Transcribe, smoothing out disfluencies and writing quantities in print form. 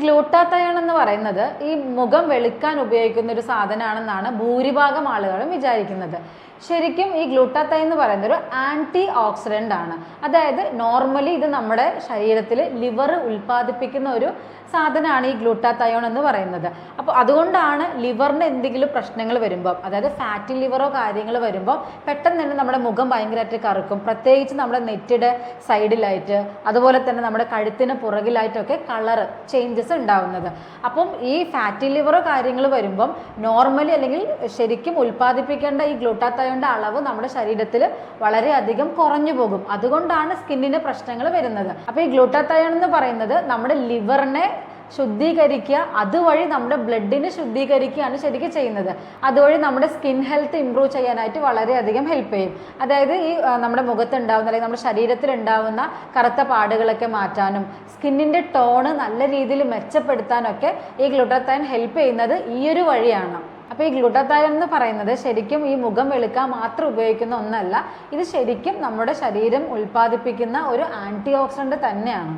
Glutathione എന്ന് പറയുന്നത് ഈ മുഖം വെളുക്കാൻ ഉപയോഗിക്കുന്ന ഒരു സാധനമാണെന്നാണ് ഭൂരിഭാഗം ആളുകളും വിചാരിക്കുന്നത്. ശരിക്കും ഈ ഗ്ലൂട്ടാത്തയോൺ എന്ന് പറയുന്നത് ഒരു ആൻറ്റി ഓക്സിഡൻ്റ് ആണ്. അതായത് നോർമലി ഇത് നമ്മുടെ ശരീരത്തിൽ ലിവർ ഉൽപ്പാദിപ്പിക്കുന്ന ഒരു സാധനമാണ് ഈ ഗ്ലൂട്ടാത്തയോൺ എന്ന് പറയുന്നത്. അപ്പോൾ അതുകൊണ്ടാണ് ലിവറിന് എന്തെങ്കിലും പ്രശ്നങ്ങൾ വരുമ്പോൾ, അതായത് ഫാറ്റി ലിവറോ കാര്യങ്ങൾ വരുമ്പോൾ പെട്ടെന്ന് തന്നെ നമ്മുടെ മുഖം ഭയങ്കരമായിട്ട് കറുക്കും. പ്രത്യേകിച്ച് നമ്മുടെ നെറ്റിയുടെ സൈഡിലായിട്ട്, അതുപോലെ തന്നെ നമ്മുടെ കഴുത്തിന് പുറകിലായിട്ടൊക്കെ കളർ ചേഞ്ചസ് ഉണ്ടാവുന്നത്. അപ്പം ഈ ഫാറ്റി ലിവറോ കാര്യങ്ങൾ വരുമ്പം നോർമലി അല്ലെങ്കിൽ ശരിക്കും ഉൽപ്പാദിപ്പിക്കേണ്ട ഈ ഗ്ലൂട്ടാത്തയോണിൻ്റെ അളവ് നമ്മുടെ ശരീരത്തിൽ വളരെയധികം കുറഞ്ഞു പോകും. അതുകൊണ്ടാണ് സ്കിന്നിന് പ്രശ്നങ്ങൾ വരുന്നത്. അപ്പോൾ ഈ ഗ്ലൂട്ടാത്തയോൺ എന്ന് പറയുന്നത് നമ്മുടെ ലിവറിനെ ശുദ്ധീകരിക്കുക, അതുവഴി നമ്മുടെ ബ്ലഡിനെ ശുദ്ധീകരിക്കുകയാണ് ശരിക്കും ചെയ്യുന്നത്. അതുവഴി നമ്മുടെ സ്കിൻ ഹെൽത്ത് ഇമ്പ്രൂവ് ചെയ്യാനായിട്ട് വളരെയധികം ഹെൽപ്പ് ചെയ്യും. അതായത് ഈ നമ്മുടെ മുഖത്തുണ്ടാവുന്ന അല്ലെങ്കിൽ നമ്മുടെ ശരീരത്തിൽ ഉണ്ടാവുന്ന കറുത്ത പാടുകളൊക്കെ മാറ്റാനും സ്കിന്നിൻ്റെ ടോണ് നല്ല രീതിയിൽ മെച്ചപ്പെടുത്താനൊക്കെ ഈ ഗ്ലൂട്ടാത്തയോൺ ഹെൽപ്പ് ചെയ്യുന്നത് ഈ ഒരു വഴിയാണ്. അപ്പോൾ ഈ ഗ്ലൂട്ടാത്തയോൺ എന്ന് പറയുന്നത് ശരിക്കും ഈ മുഖം വെളുക്കാൻ മാത്രം ഉപയോഗിക്കുന്ന ഒന്നല്ല. ഇത് ശരിക്കും നമ്മുടെ ശരീരം ഉൽപ്പാദിപ്പിക്കുന്ന ഒരു ആൻറ്റി ഓക്സിഡൻ്റ് തന്നെയാണ്.